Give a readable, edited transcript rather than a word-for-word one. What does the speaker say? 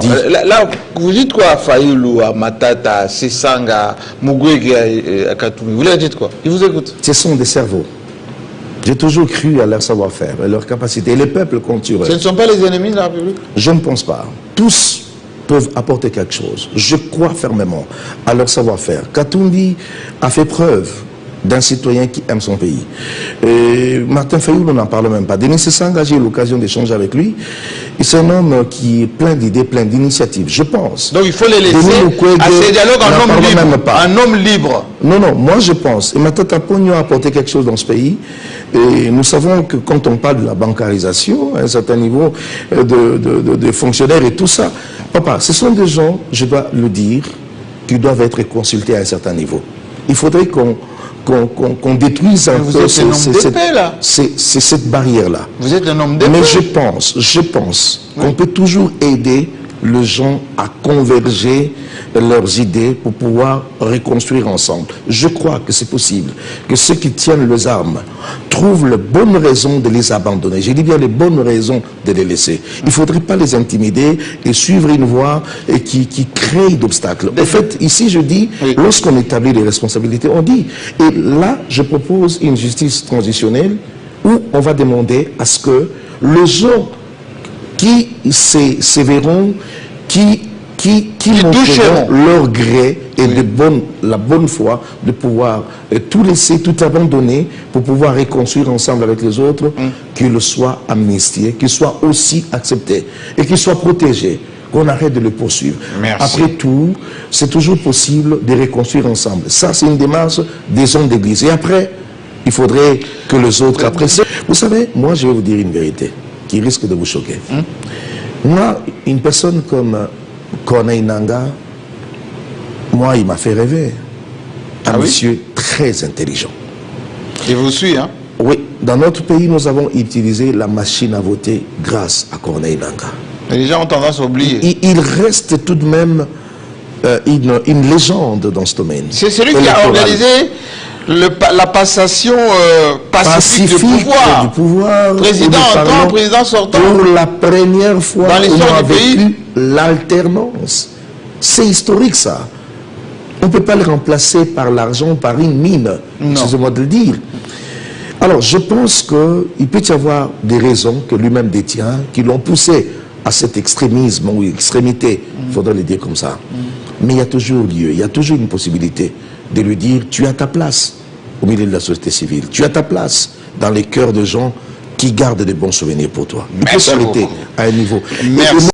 dit. Là, vous dites quoi à Fayulu, à Matata, à Sesanga, Mugwege, à Katumbi? Vous leur dites quoi? Ils vous écoutent. Ce sont des cerveaux. J'ai toujours cru à leur savoir-faire, à leur capacité. Et les peuples comptent sur eux. Ce ne sont pas les ennemis de la République? Je ne pense pas. Tous peuvent apporter quelque chose. Je crois fermement à leur savoir-faire. Katumbi a fait preuve d'un citoyen qui aime son pays. Et Martin Fayulu, on n'en parle même pas. Denis Sesanga, j'ai eu l'occasion d'échanger avec lui. C'est un homme qui est plein d'idées, plein d'initiatives, je pense. Donc il faut les laisser à ces dialogues un homme libre. Non, non, moi je pense. Et Matata Pogno a apporté quelque chose dans ce pays. Et nous savons que quand on parle de la bancarisation, à un certain niveau de fonctionnaires et tout ça, papa, ce sont des gens, je dois le dire, qui doivent être consultés à un certain niveau. Il faudrait qu'on détruise un peu cette barrière-là. Vous êtes un homme d'épée. Mais je pense qu'on peut toujours aider les gens à converger leurs idées pour pouvoir reconstruire ensemble. Je crois que c'est possible, que ceux qui tiennent les armes trouvent les bonnes raisons de les abandonner. Je dis bien les bonnes raisons de les laisser. Il ne faudrait pas les intimider et suivre une voie qui crée d'obstacles. En fait, ici je dis, lorsqu'on établit les responsabilités, on dit, et là je propose une justice transitionnelle où on va demander à ce que les gens qui se verront, qui montreront leur gré et la bonne foi de pouvoir tout laisser, tout abandonner pour pouvoir reconstruire ensemble avec les autres, qu'ils soient amnistiés, qu'ils soient aussi acceptés et qu'ils soient protégés, qu'on arrête de les poursuivre. Merci. Après tout, c'est toujours possible de reconstruire ensemble. Ça, c'est une démarche des hommes d'église. Et après, il faudrait que les autres apprécient. Vous savez, moi, je vais vous dire une vérité qui risque de vous choquer. Moi, une personne comme Corneille Nangaa, moi, il m'a fait rêver. Un monsieur très intelligent. Il vous suit, hein? Oui. Dans notre pays, nous avons utilisé la machine à voter grâce à Corneille Nangaa. Les gens ont tendance à oublier. Il reste tout de même une légende dans ce domaine. C'est celui qui a organisé la passation pacifique du pouvoir. Président entrant, président sortant. Pour la première fois, dans l'histoire du pays, l'alternance. C'est historique, ça. On ne peut pas le remplacer par l'argent, par une mine. Excusez-moi de le dire. Alors, je pense qu'il peut y avoir des raisons que lui-même détient, qui l'ont poussé à cet extrémisme ou extrémité, il faudrait le dire comme ça. Mais il y a toujours lieu, il y a toujours une possibilité de lui dire, tu as ta place au milieu de la société civile, tu as ta place dans les cœurs de gens qui gardent de bons souvenirs pour toi. Il peut s'arrêter à un niveau. Merci.